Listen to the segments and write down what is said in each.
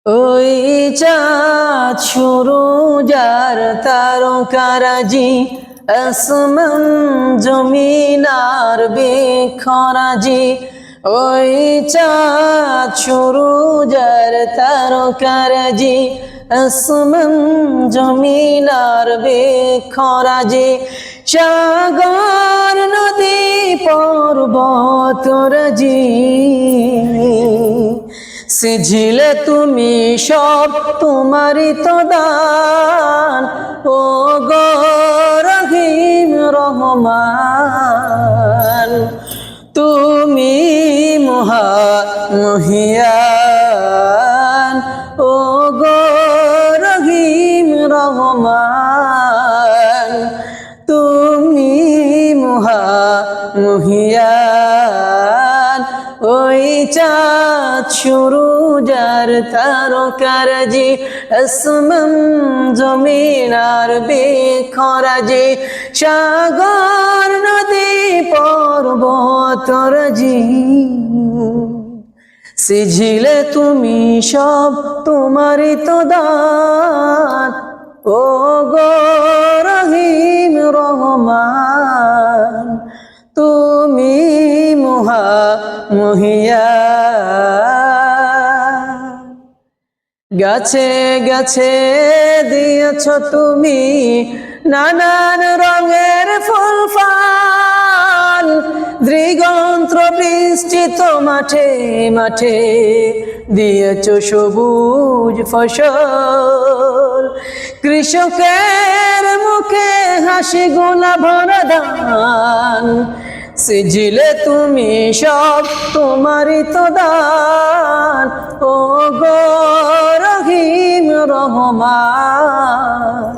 ওই চাঁদ সুরুজ আর তারকারাজি, আসমান জমিন আর বৃক্ষরাজি। ওই চাঁদ সুরুজ আর তারকারাজি, আসমান জমিন আর বৃক্ষরাজি। সাগর নদী পর্বতরাজি, সিঝিলে তুমি সব তোমারই তো দান। ও গো রহিম রহমান, তুমি মহিয়ান। ও গো রহিম রহমান, তুমি মহিয়ান। ওই চাঁদ সুরুজ আর তারকারাজি, আসমান জমিন আর বৃক্ষরাজি। সাগর নদী পর্বতরাজি, সিঝিলে তুমি সব তোমারই তো দান। ও গো রহিম রহমান, তুমি মহিয়ান। গাছে গাছে দিয়েছ তুমি নানান রঙের ফুল ফল, দিগন্ত বৃষ্টিত মাঠে মাঠে দিয়েছ সবুজ ফসল। কৃষকের মুখে হাসি গোলা ভরা ধান, সিজিলে তুমি সব তোমারই তো দান। ও গো রহিম রহমান,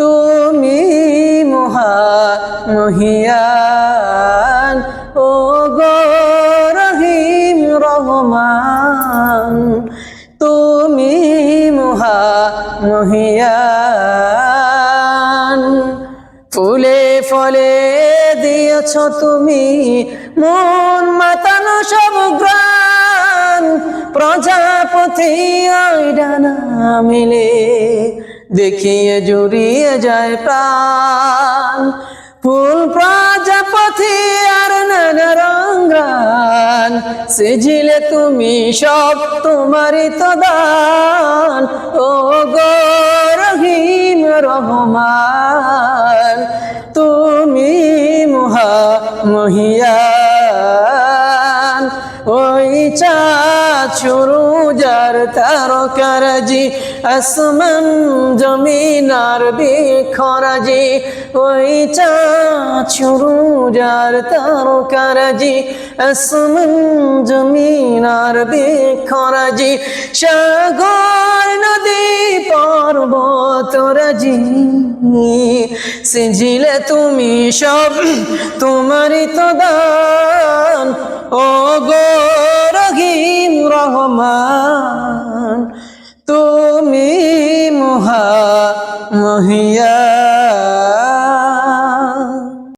তুমি মহিয়ান। ও গো রহিম রহমান, তুমি মহিয়ান। ফুলে ফলে দিয়েছ তুমি মন মাতানো সব গ্রাম, প্রজাপতি ওই ডানা মেলে দেখিয়ে জুড়িয়ে যায় প্রাণ। ফুল প্রজাপতি আর নানা রঙান, সিজিলে তুমি সব তোমারই তো দান। ও গো রহিম রহমান, তুমি মহিয়ান। ওই চাঁদ সুরুজ আর তারকারাজি, আসমান জমিন আর বৃক্ষরাজি। ওই চাঁদ সুরুজ আর তারকারাজি, আসমান জমিন আর বৃক্ষরাজি। সাগর নদী পর্বতরাজি, সিজিলে তুমি সব তোমারই তো দান। ও গো